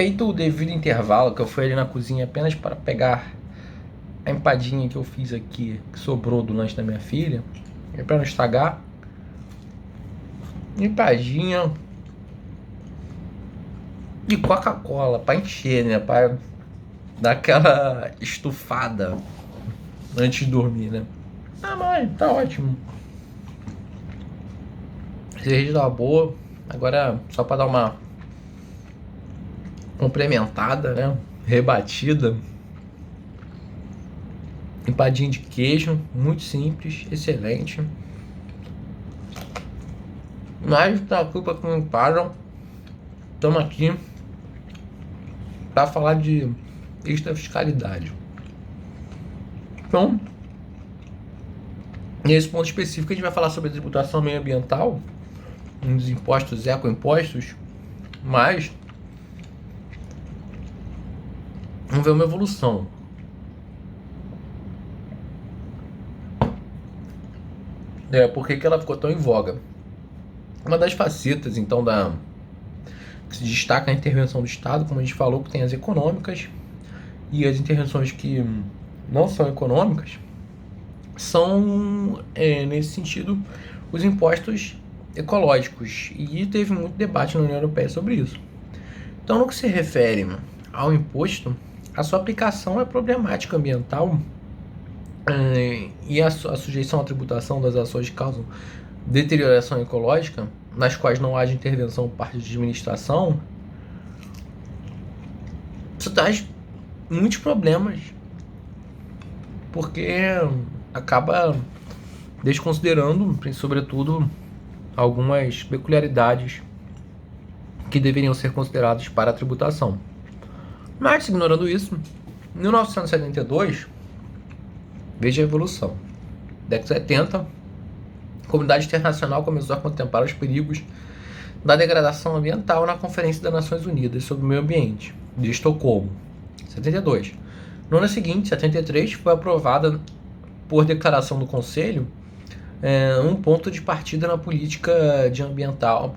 Feito o devido intervalo, que eu fui ali na cozinha apenas para pegar a empadinha que eu fiz aqui, que sobrou do lanche da minha filha, para não estragar. Empadinha e Coca-Cola para encher, né? Para dar aquela estufada antes de dormir, né? Ah, mas tá ótimo. Cerveja tá boa. Agora só para dar uma complementada, né? Rebatida. Empadinha de queijo, muito simples, excelente. Mas da culpa que me param, estamos aqui para falar de extra fiscalidade. Então, nesse ponto específico, a gente vai falar sobre a tributação meioambiental, uns impostos ecoimpostos, mas vamos ver uma evolução. Por que ela ficou tão em voga? Uma das facetas, então, que se destaca a intervenção do Estado, como a gente falou, que tem as econômicas e as intervenções que não são econômicas, são, nesse sentido, os impostos ecológicos. E teve muito debate na União Europeia sobre isso. Então, no que se refere ao imposto, a sua aplicação é problemática ambiental e a sujeição à tributação das ações que causam deterioração ecológica, nas quais não haja intervenção por parte de administração, isso traz muitos problemas, porque acaba desconsiderando, sobretudo, algumas peculiaridades que deveriam ser consideradas para a tributação. Mas, ignorando isso, em 1972, veja a evolução. Década de 70, a comunidade internacional começou a contemplar os perigos da degradação ambiental na Conferência das Nações Unidas sobre o Meio Ambiente, de Estocolmo, 72. No ano seguinte, 73, foi aprovada por declaração do Conselho um ponto de partida na política ambiental,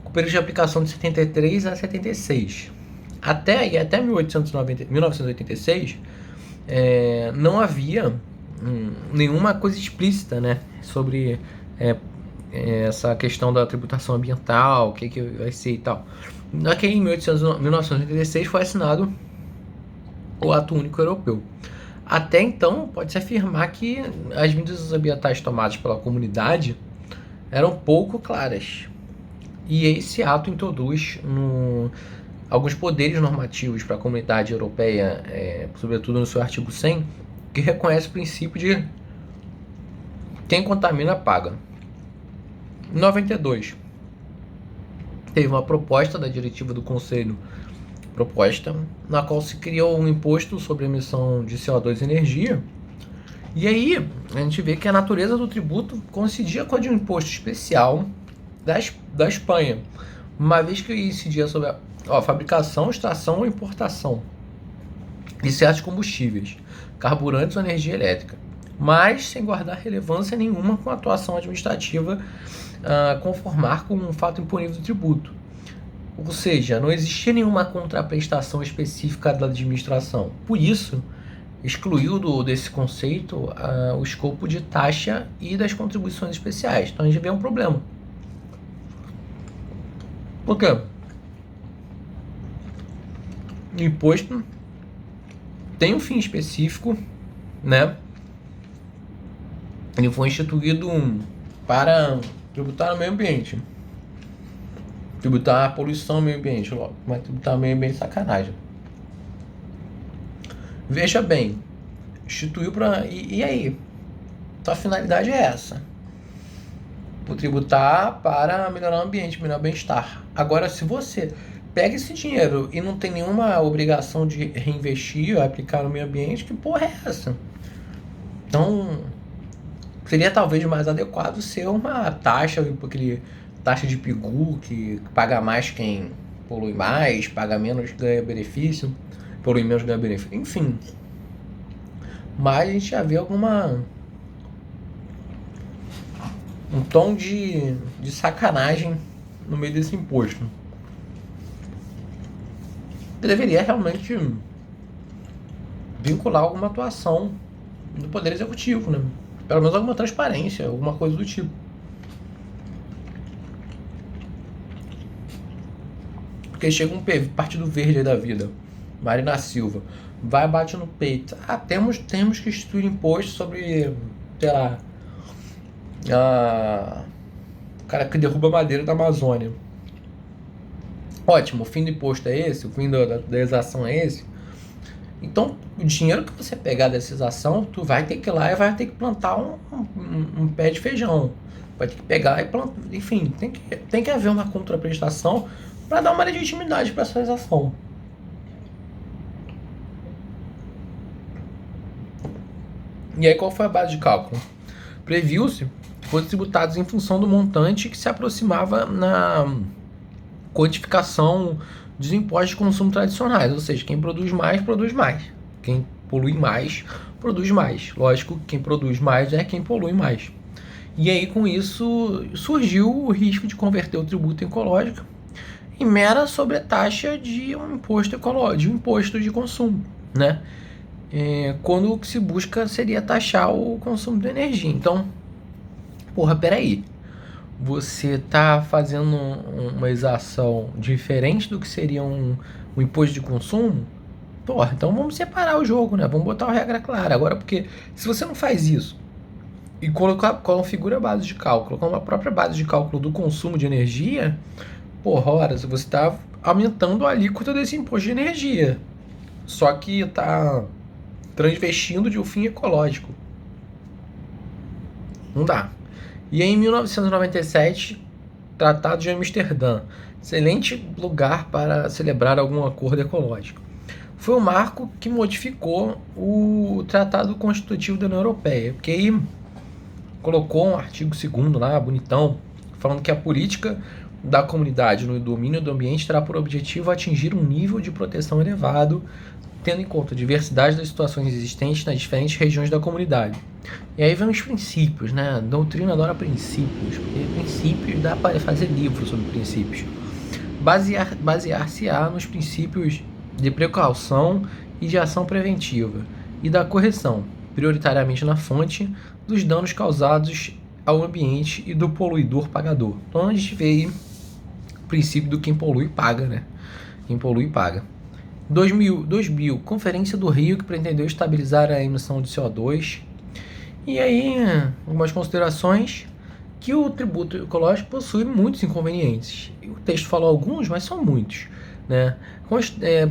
com período de aplicação de 73 a 76. Até 1986, não havia nenhuma coisa explícita, né, sobre essa questão da tributação ambiental, o que vai ser e tal. Aqui em 1986 foi assinado o Ato Único Europeu. Até então, pode-se afirmar que as medidas ambientais tomadas pela comunidade eram pouco claras. E esse ato introduz alguns poderes normativos para a comunidade europeia, sobretudo no seu artigo 100, que reconhece o princípio de quem contamina paga. Em 92, teve uma proposta da diretiva do Conselho, na qual se criou um imposto sobre a emissão de CO2 e energia. E aí, a gente vê que a natureza do tributo coincidia com a de um imposto especial da Espanha, uma vez que incidia sobre a fabricação, extração ou importação de certos combustíveis, carburantes ou energia elétrica, mas sem guardar relevância nenhuma com a atuação administrativa conformar com um fato imponível do tributo. Ou seja, não existia nenhuma contraprestação específica da administração. Por isso, excluiu desse conceito o escopo de taxa e das contribuições especiais. Então a gente vê um problema. Por quê? O imposto tem um fim específico, né? Ele foi instituído para tributar o meio ambiente. Tributar a poluição ao meio ambiente, logo. Mas tributar o meio ambiente é sacanagem. Veja bem, instituiu para... E aí? Sua finalidade é essa. Vou tributar para melhorar o ambiente, melhorar o bem-estar. Agora, se você pega esse dinheiro e não tem nenhuma obrigação de reinvestir ou aplicar no meio ambiente, que porra é essa? Então, seria talvez mais adequado ser uma taxa, aquele taxa de PIGU, que paga mais quem polui mais, paga menos, ganha benefício, polui menos, ganha benefício, enfim. Mas a gente já vê um tom de sacanagem no meio desse imposto. que deveria realmente vincular alguma atuação do Poder Executivo, né? Pelo menos alguma transparência, alguma coisa do tipo. Porque chega um Partido Verde aí da vida, Marina Silva, vai bate no peito. Temos que instituir imposto sobre, sei lá, o cara que derruba madeira da Amazônia. Ótimo, o fim do imposto é esse, o fim da exação é esse. Então, o dinheiro que você pegar dessa exação, tu vai ter que ir lá e vai ter que plantar um pé de feijão. Vai ter que pegar e plantar. Enfim, tem que haver uma contraprestação para dar uma legitimidade para essa exação. E aí, qual foi a base de cálculo? Previu-se que fossem tributados em função do montante que se aproximava na quantificação dos impostos de consumo tradicionais, ou seja, quem produz mais, quem polui mais, produz mais. Lógico, quem produz mais é quem polui mais. E aí, com isso, surgiu o risco de converter o tributo ecológico em mera sobretaxa de um imposto ecológico, de um imposto de consumo, né? Quando o que se busca seria taxar o consumo de energia. Então, peraí, você está fazendo uma exação diferente do que seria um imposto de consumo? Então vamos separar o jogo, né? Vamos botar uma regra clara. Agora, porque se você não faz isso e configura a base de cálculo com a própria base de cálculo do consumo de energia, ora, você está aumentando a alíquota desse imposto de energia. Só que está transvestindo de um fim ecológico. Não dá. E em 1997, Tratado de Amsterdã, excelente lugar para celebrar algum acordo ecológico. Foi o marco que modificou o Tratado Constitutivo da União Europeia, porque aí colocou um artigo 2º lá, bonitão, falando que a política da comunidade no domínio do ambiente terá por objetivo atingir um nível de proteção elevado, tendo em conta a diversidade das situações existentes nas diferentes regiões da comunidade. E aí vem os princípios, né? A doutrina adora princípios, porque princípios dá para fazer livros sobre princípios. Basear-se-á nos princípios de precaução e de ação preventiva, e da correção, prioritariamente na fonte, dos danos causados ao ambiente e do poluidor pagador. Então a gente vê aí o princípio do quem polui paga, né? Quem polui paga. 2000, Conferência do Rio, que pretendeu estabilizar a emissão de CO2. E aí, algumas considerações, que o tributo ecológico possui muitos inconvenientes. O texto falou alguns, mas são muitos, né?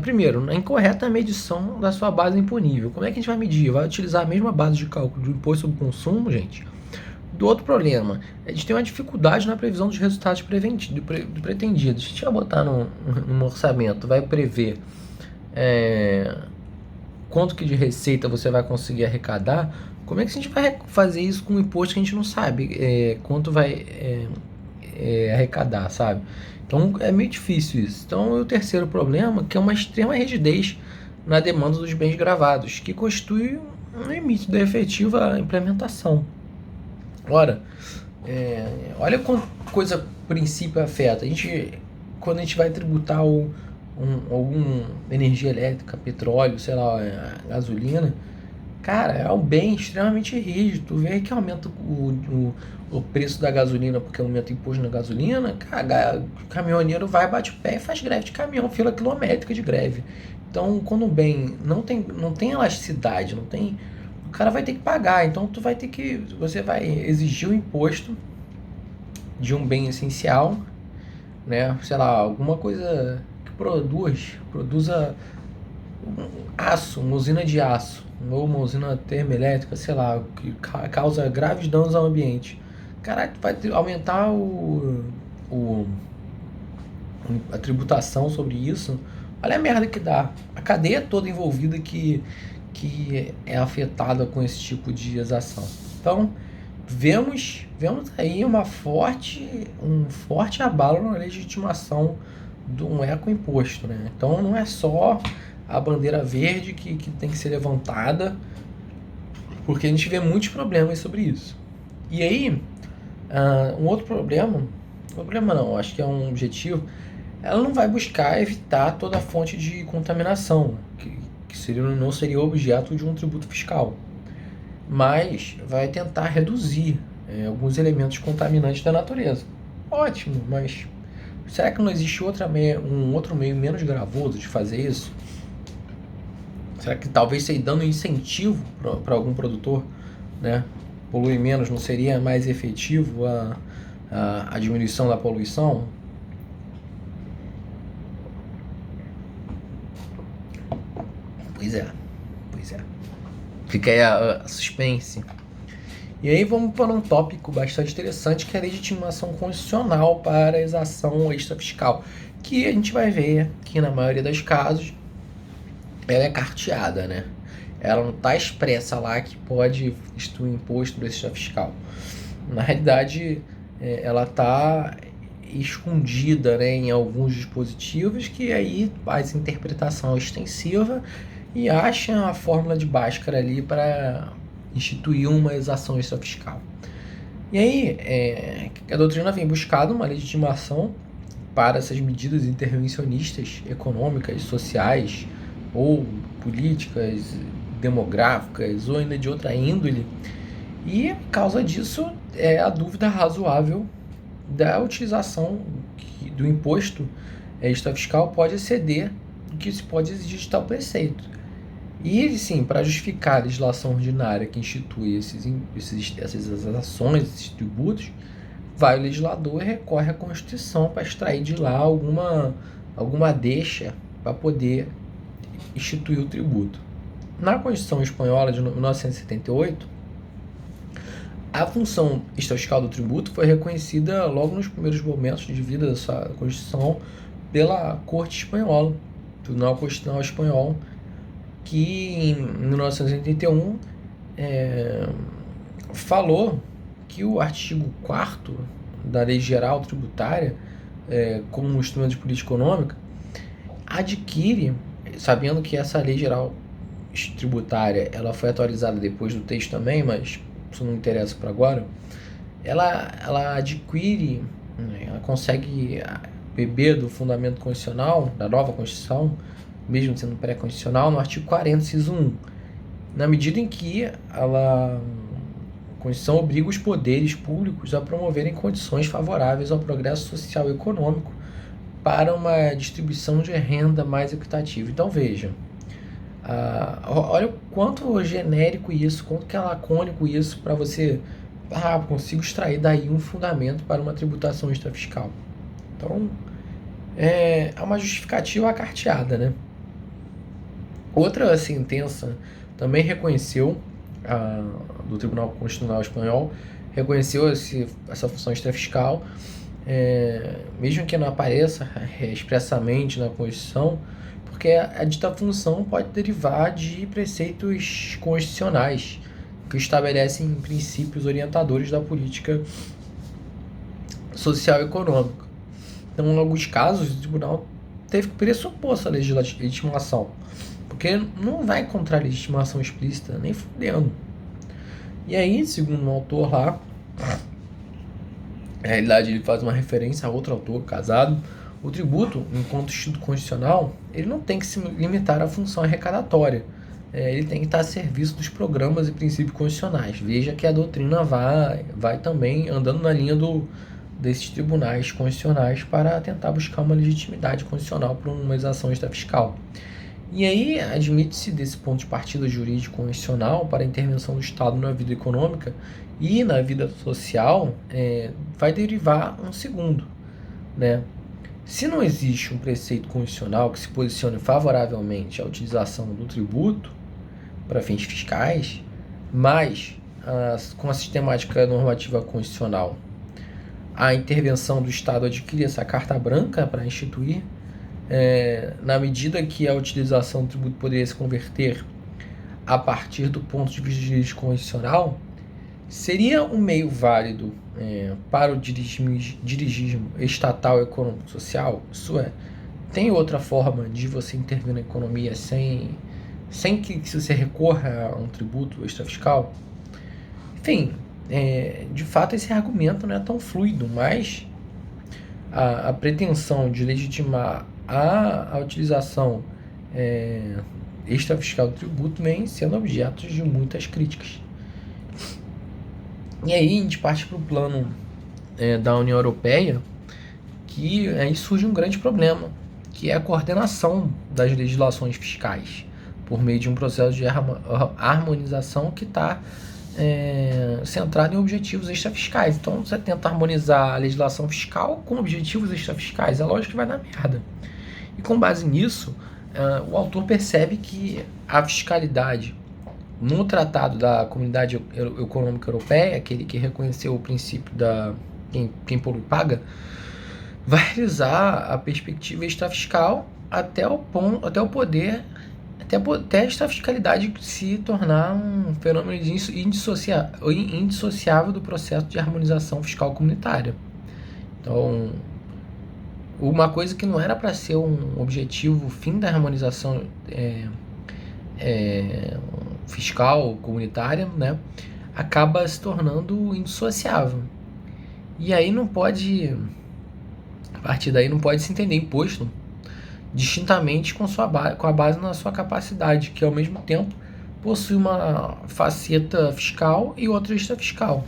Primeiro, a incorreta medição da sua base imponível. Como é que a gente vai medir? Vai utilizar a mesma base de cálculo do imposto sobre consumo, gente? Do outro problema, a gente tem uma dificuldade na previsão dos resultados pretendidos. Se a gente vai botar no orçamento, vai prever quanto que de receita você vai conseguir arrecadar. Como é que a gente vai fazer isso com um imposto que a gente não sabe quanto vai arrecadar, sabe? Então é meio difícil isso. Então o terceiro problema, que é uma extrema rigidez na demanda dos bens gravados, que constitui um limite da efetiva implementação. Ora, olha quanta coisa princípio afeta. Quando a gente vai tributar alguma energia elétrica, petróleo, sei lá, gasolina, cara, é um bem extremamente rígido. Tu vê que aumenta o preço da gasolina porque aumenta o imposto na gasolina, cara, o caminhoneiro vai, bate o pé e faz greve de caminhão, fila quilométrica de greve. Então, quando o bem não tem elasticidade, o cara vai ter que pagar. Então, você vai exigir o imposto de um bem essencial, né? Sei lá, alguma coisa que produza aço, uma usina de aço, ou uma usina termoelétrica, sei lá, que causa graves danos ao ambiente. Caralho, vai aumentar a tributação sobre isso. Olha a merda que dá. A cadeia toda envolvida que é afetada com esse tipo de exação. Então, vemos aí um forte abalo na legitimação de um ecoimposto, né? Então, não é só a bandeira verde que tem que ser levantada, porque a gente vê muitos problemas sobre isso. E aí, um outro problema não, acho que é um objetivo, ela não vai buscar evitar toda a fonte de contaminação, não seria objeto de um tributo fiscal, mas vai tentar reduzir alguns elementos contaminantes da natureza. Ótimo, mas será que não existe um outro meio menos gravoso de fazer isso? Será que talvez você dando incentivo para algum produtor, né, poluir menos, não seria mais efetivo a diminuição da poluição? Pois é, pois é. Fica aí a suspense. E aí vamos para um tópico bastante interessante, que é a legitimação constitucional para a exação extrafiscal, que a gente vai ver que na maioria dos casos ela é carteada, né? Ela não está expressa lá que pode instituir imposto extrafiscal. Na realidade, ela está escondida, né, em alguns dispositivos que aí faz interpretação extensiva e acha a fórmula de Bhaskara ali para instituir uma exação extrafiscal. E aí, a doutrina vem buscando uma legitimação para essas medidas intervencionistas econômicas, sociais ou políticas, demográficas ou ainda de outra índole, e por causa disso a dúvida razoável da utilização do imposto extrafiscal pode exceder do que se pode exigir de tal preceito. E, sim, para justificar a legislação ordinária que institui essas ações, esses tributos, vai o legislador e recorre à Constituição para extrair de lá alguma deixa para poder instituir o tributo. Na Constituição Espanhola de 1978, a função extrafiscal do tributo foi reconhecida logo nos primeiros momentos de vida dessa Constituição pela Corte Espanhola, Tribunal Constitucional Espanhol, que em 1981 falou que o artigo 4º da Lei Geral Tributária, como um instrumento de política econômica, adquire, sabendo que essa Lei Geral Tributária ela foi atualizada depois do texto também, mas isso não interessa para agora, ela adquire, ela consegue beber do fundamento constitucional, da nova Constituição, mesmo sendo pré-constitucional, no artigo 40, inciso 1, na medida em que a Constituição obriga os poderes públicos a promoverem condições favoráveis ao progresso social e econômico para uma distribuição de renda mais equitativa. Então veja, olha o quanto genérico isso, quanto que é lacônico isso para você, consigo extrair daí um fundamento para uma tributação extrafiscal. Então, é uma justificativa carteada, né? Outra sentença também reconheceu, do Tribunal Constitucional Espanhol, reconheceu essa função extrafiscal, mesmo que não apareça expressamente na Constituição, porque a dita função pode derivar de preceitos constitucionais que estabelecem princípios orientadores da política social e econômica. Então, em alguns casos, o tribunal teve que pressupor essa legitimação, porque não vai encontrar legitimação explícita, nem fudendo. E aí, segundo um autor lá, na realidade ele faz uma referência a outro autor casado, o tributo, enquanto instituto constitucional, ele não tem que se limitar à função arrecadatória. Ele tem que estar a serviço dos programas e princípios constitucionais. Veja que a doutrina vai também andando na linha desses tribunais constitucionais para tentar buscar uma legitimidade constitucional para uma exação extrafiscal. E aí admite-se desse ponto de partida jurídico constitucional para a intervenção do Estado na vida econômica e na vida social, vai derivar um segundo, né? Se não existe um preceito constitucional que se posicione favoravelmente à utilização do tributo para fins fiscais, mas com a sistemática normativa constitucional, a intervenção do Estado adquire essa carta branca para instituir, na medida que a utilização do tributo poderia se converter a partir do ponto de vista jurídico constitucional, seria um meio válido para o dirigismo estatal, econômico e social? Isso tem outra forma de você intervir na economia sem que você recorra a um tributo extrafiscal? Enfim, de fato esse argumento não é tão fluido, mas a pretensão de legitimar a utilização extrafiscal do tributo vem sendo objeto de muitas críticas. E aí a gente parte para o plano da União Europeia, que aí surge um grande problema, que é a coordenação das legislações fiscais, por meio de um processo de harmonização que está centrado em objetivos extrafiscais. Então você tenta harmonizar a legislação fiscal com objetivos extrafiscais, é lógico que vai dar merda. E com base nisso, o autor percebe que a fiscalidade no Tratado da Comunidade Econômica Europeia, aquele que reconheceu o princípio da quem polui paga, vai realizar a perspectiva extrafiscal até esta fiscalidade se tornar um fenômeno indissociável do processo de harmonização fiscal comunitária. Então, uma coisa que não era para ser um objetivo fim da harmonização fiscal comunitária, né, acaba se tornando indissociável. E aí a partir daí não pode se entender imposto distintamente com a base na sua capacidade, que ao mesmo tempo possui uma faceta fiscal e outra extrafiscal.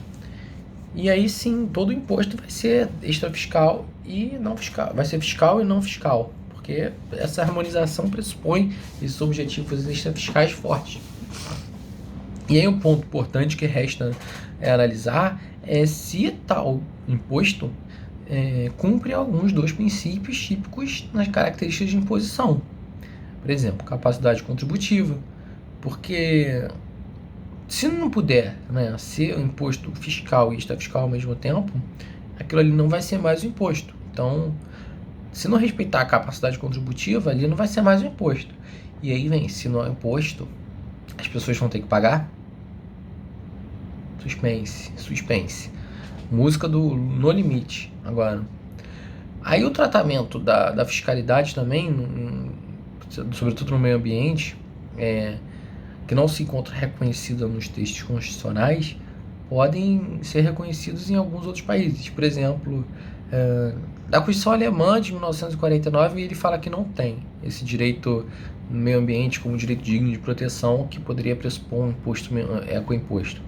E aí sim, todo imposto vai ser extrafiscal e não fiscal, vai ser fiscal e não fiscal, porque essa harmonização pressupõe esses objetivos extrafiscais fortes. E aí um ponto importante que resta analisar é se tal imposto cumpre alguns dos princípios típicos nas características de imposição. Por exemplo, capacidade contributiva, porque se não puder, né, ser um imposto fiscal e extrafiscal ao mesmo tempo, aquilo ali não vai ser mais um imposto. Então, se não respeitar a capacidade contributiva, ali não vai ser mais um imposto. E aí vem, se não é imposto, as pessoas vão ter que pagar? Suspense. Música do No Limite, agora. Aí o tratamento da fiscalidade também, sobretudo no meio ambiente, que não se encontra reconhecida nos textos constitucionais, podem ser reconhecidos em alguns outros países. Por exemplo, da Constituição Alemã de 1949, ele fala que não tem esse direito no meio ambiente como direito digno de proteção que poderia pressupor um imposto ecoimposto.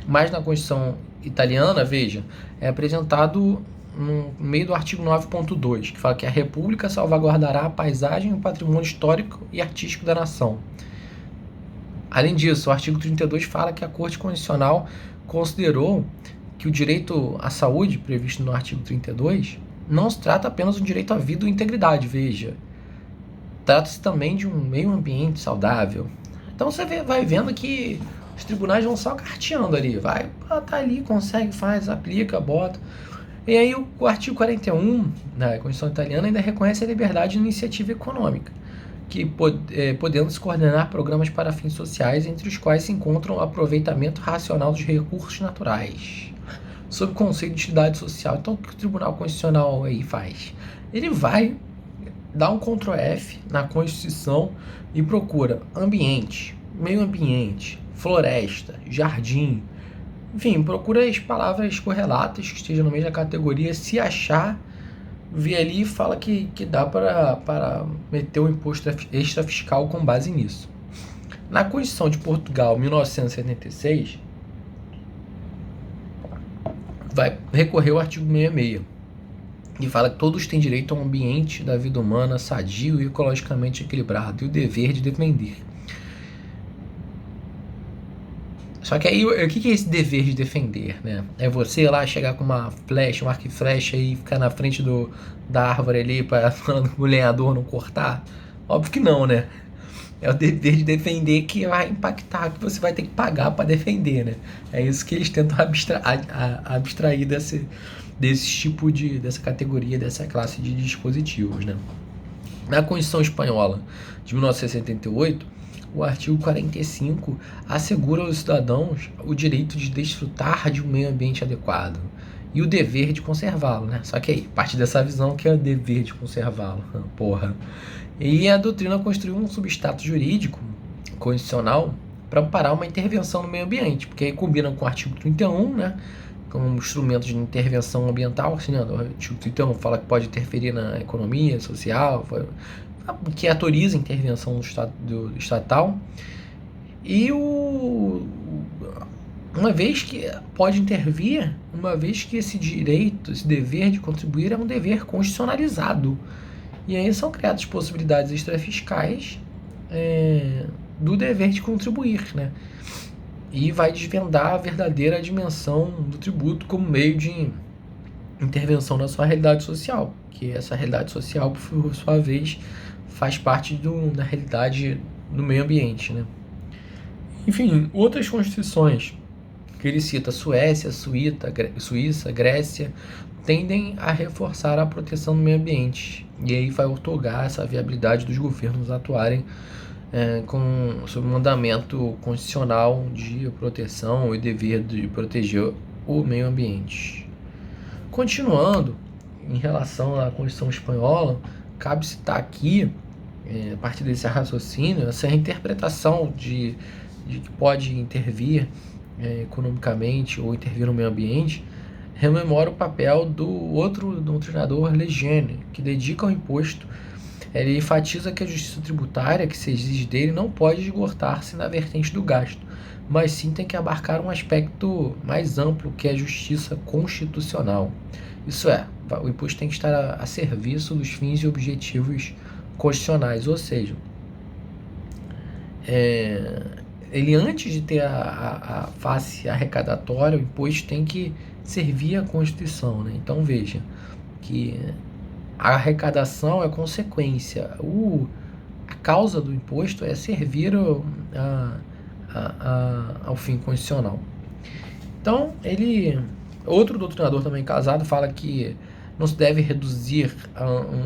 Mas na Constituição italiana, veja, é apresentado no meio do artigo 9.2, que fala que a República salvaguardará a paisagem e o patrimônio histórico e artístico da nação. Além disso, o artigo 32 fala que a Corte Constitucional considerou que o direito à saúde, previsto no artigo 32, não se trata apenas do direito à vida ou integridade, veja. Trata-se também de um meio ambiente saudável. Então você vai vendo que os tribunais vão só carteando ali, vai, tá ali, consegue, faz, aplica, bota. E aí o artigo 41 da Constituição Italiana ainda reconhece a liberdade de iniciativa econômica, que podendo se coordenar programas para fins sociais, entre os quais se encontram o aproveitamento racional dos recursos naturais, sob o conceito de utilidade social. Então o que o Tribunal Constitucional aí faz? Ele vai dar um Ctrl F na Constituição e procura ambiente, meio ambiente, floresta, jardim, enfim, procura as palavras correlatas que estejam na mesma categoria. Se achar, vê ali e fala que dá para meter o imposto extrafiscal com base nisso. Na Constituição de Portugal, 1976, vai recorrer ao artigo 66, e fala que todos têm direito a um ambiente da vida humana sadio e ecologicamente equilibrado e o dever de defender. Só que aí, o que é esse dever de defender, né? É você lá chegar com uma flecha, um arco e flecha e ficar na frente da árvore ali para o lenhador não cortar? Óbvio que não, né? É o dever de defender que vai impactar, que você vai ter que pagar para defender, né? É isso que eles tentam abstrair dessa categoria, dessa classe de dispositivos, né? Na Constituição Espanhola de 1978, o artigo 45 assegura aos cidadãos o direito de desfrutar de um meio ambiente adequado e o dever de conservá-lo, né? Só que aí, parte dessa visão que é o dever de conservá-lo, porra. E a doutrina construiu um substrato jurídico constitucional para amparar uma intervenção no meio ambiente, porque aí combina com o artigo 31, né? como instrumento de intervenção ambiental, assim, né? O artigo 31 fala que pode interferir na economia social, que autoriza a intervenção do estatal. E uma vez que pode intervir, uma vez que esse direito, esse dever de contribuir é um dever constitucionalizado. E aí são criadas possibilidades extrafiscais do dever de contribuir, né? E vai desvendar a verdadeira dimensão do tributo como meio de intervenção na sua realidade social, que essa realidade social, por sua vez, faz parte da realidade do meio ambiente, né? Enfim, outras constituições que ele cita, Suécia, Suíça, Grécia, tendem a reforçar a proteção do meio ambiente. E aí vai otorgar essa viabilidade dos governos atuarem sob o mandamento constitucional de proteção e dever de proteger o meio ambiente. Continuando, em relação à Constituição Espanhola, cabe citar aqui, a partir desse raciocínio, essa interpretação de que pode intervir economicamente ou intervir no meio ambiente, rememora o papel do outro doutrinador Lejeune, que dedica ao imposto. Ele enfatiza que a justiça tributária que se exige dele não pode esgotar-se na vertente do gasto, mas sim tem que abarcar um aspecto mais amplo, que é a justiça constitucional. Isso é, o imposto tem que estar a serviço dos fins e objetivos constitucionais, ou seja, ele, antes de ter a face arrecadatória, o imposto tem que servir à Constituição, né? Então veja que a arrecadação é consequência, a causa do imposto é servir ao fim constitucional. Então, outro doutrinador também casado fala que não se deve reduzir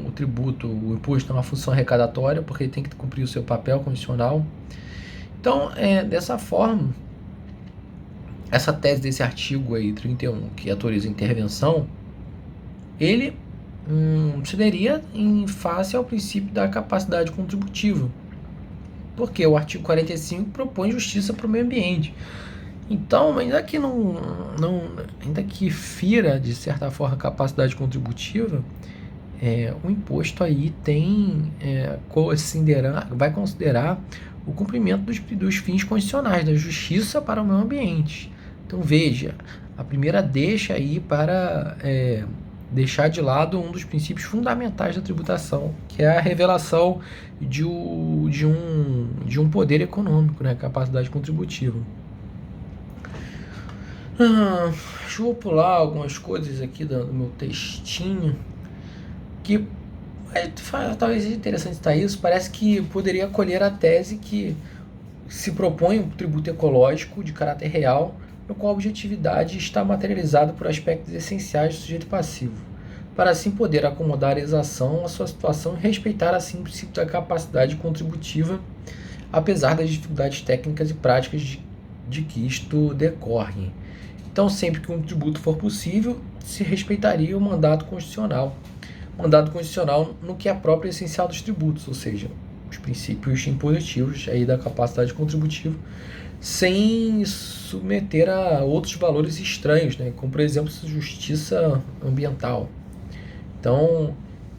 o tributo, o imposto a uma função arrecadatória, porque ele tem que cumprir o seu papel constitucional. Então, dessa forma, essa tese desse artigo aí, 31, que autoriza a intervenção, ele se daria em face ao princípio da capacidade contributiva, porque o artigo 45 propõe justiça para o meio ambiente. Então, ainda que fira, de certa forma, a capacidade contributiva, o imposto aí vai considerar o cumprimento dos fins constitucionais, da justiça para o meio ambiente. Então, veja, a primeira deixa aí para deixar de lado um dos princípios fundamentais da tributação, que é a revelação de um poder econômico, né, capacidade contributiva. Deixa eu pular algumas coisas aqui do meu textinho, que talvez seja interessante citar isso. Parece que poderia acolher a tese que se propõe um tributo ecológico de caráter real, no qual a objetividade está materializada por aspectos essenciais do sujeito passivo, para assim poder acomodar a exação à sua situação e respeitar assim o princípio da capacidade contributiva, apesar das dificuldades técnicas e práticas de que isto decorre. Então, sempre que um tributo for possível, se respeitaria o mandato constitucional. Mandato constitucional no que é próprio e essencial dos tributos, ou seja, os princípios impositivos aí da capacidade contributiva, sem submeter a outros valores estranhos, né? Como, por exemplo, justiça ambiental. Então,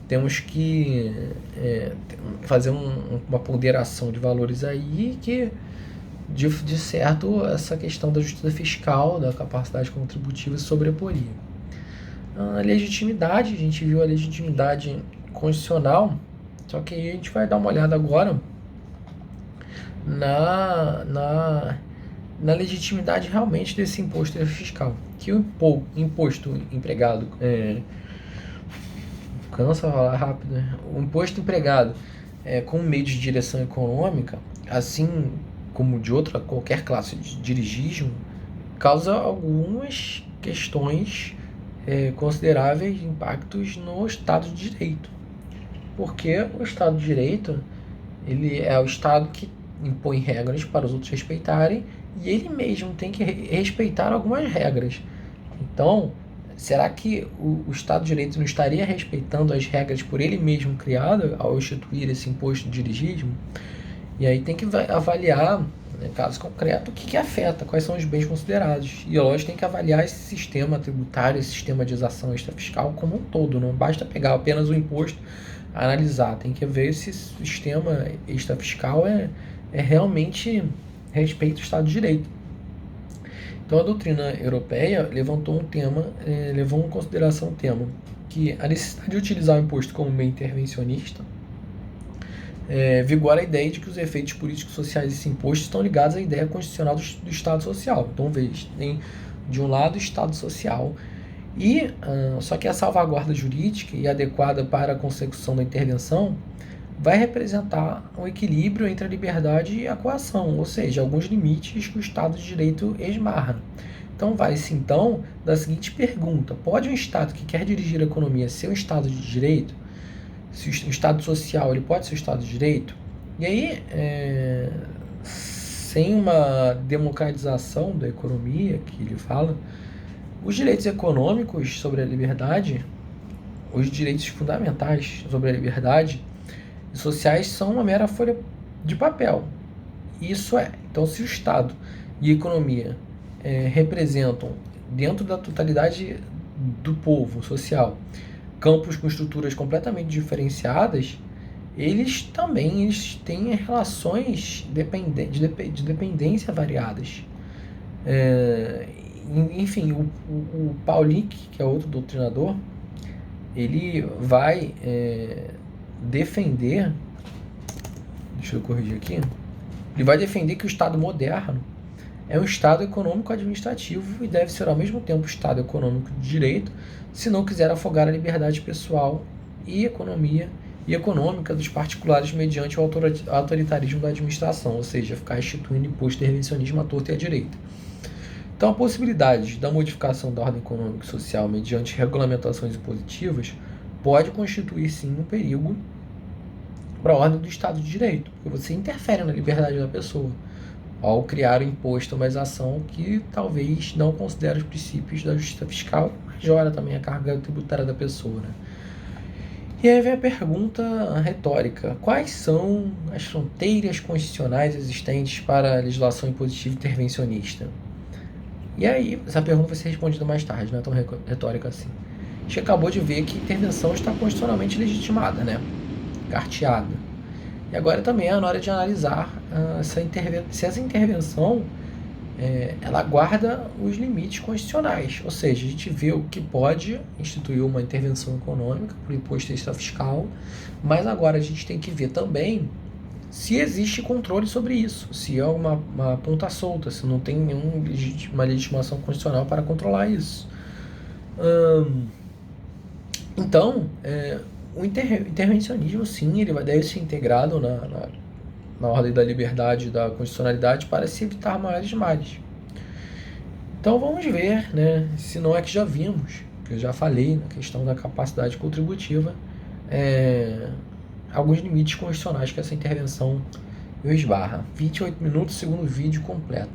temos que fazer uma ponderação de valores aí que, de certo, essa questão da justiça fiscal, da capacidade contributiva se sobreporia. A legitimidade, a gente viu a legitimidade constitucional, só que aí a gente vai dar uma olhada agora na legitimidade realmente desse imposto fiscal. Que o imposto empregado, cansa falar rápido, né? O imposto empregado como meio de direção econômica, assim como de qualquer classe de dirigismo, causa algumas questões consideráveis impactos no Estado de Direito. Porque o Estado de Direito, ele é o Estado que impõe regras para os outros respeitarem, e ele mesmo tem que respeitar algumas regras. Então, será que o Estado de Direito não estaria respeitando as regras por ele mesmo criado ao instituir esse imposto de dirigismo? E aí tem que avaliar né, caso concreto, o que afeta, quais são os bens considerados. E, lógico, tem que avaliar esse sistema tributário, esse sistema de exação extrafiscal como um todo. Não basta pegar apenas o imposto, analisar. Tem que ver se esse sistema extrafiscal é realmente respeita o Estado de Direito. Então, a doutrina europeia levou em consideração o tema que a necessidade de utilizar o imposto como meio intervencionista vigora a ideia de que os efeitos políticos sociais desse imposto estão ligados à ideia constitucional do Estado Social. Então, veja, tem de um lado o Estado Social só que a salvaguarda jurídica e adequada para a consecução da intervenção vai representar um equilíbrio entre a liberdade e a coação, ou seja, alguns limites que o Estado de Direito esmarra. Então, vai-se então da seguinte pergunta: pode um Estado que quer dirigir a economia ser um Estado de Direito? Se o Estado social ele pode ser o Estado de Direito? E aí, sem uma democratização da economia, que ele fala, os direitos econômicos sobre a liberdade, os direitos fundamentais sobre a liberdade sociais são uma mera folha de papel. Isso então, se o Estado e a economia representam, dentro da totalidade do povo social, campos com estruturas completamente diferenciadas, eles têm relações de dependência variadas. Enfim, o Paulick, que é outro doutrinador, ele vai defender, deixa eu corrigir aqui, ele vai defender que o Estado moderno é um Estado econômico-administrativo e deve ser ao mesmo tempo Estado econômico de direito, se não quiser afogar a liberdade pessoal e econômica dos particulares mediante o autoritarismo da administração, ou seja, ficar instituindo imposto de intervencionismo à torta e à direita. Então, a possibilidade da modificação da ordem econômica e social mediante regulamentações impositivas pode constituir, sim, um perigo para a ordem do Estado de Direito, porque você interfere na liberdade da pessoa ao criar o imposto, uma ação que talvez não considere os princípios da justiça fiscal, majora também a carga tributária da pessoa, né? E aí vem a pergunta retórica: quais são as fronteiras constitucionais existentes para a legislação impositiva intervencionista? E aí, essa pergunta vai ser respondida mais tarde, não é tão retórica assim. A gente acabou de ver que a intervenção está constitucionalmente legitimada, né? Carteada. E agora também é na hora de analisar se essa intervenção ela guarda os limites constitucionais. Ou seja, a gente vê o que pode instituir uma intervenção econômica por imposto extrafiscal, mas agora a gente tem que ver também se existe controle sobre isso, se é uma ponta solta, se não tem uma legitimação constitucional para controlar isso. Então, o intervencionismo, sim, ele deve ser integrado na ordem da liberdade e da constitucionalidade para se evitar maiores males. Então vamos ver, né, se não é que já vimos, que eu já falei na questão da capacidade contributiva, alguns limites constitucionais que essa intervenção esbarra. 28 minutos, segundo vídeo completo.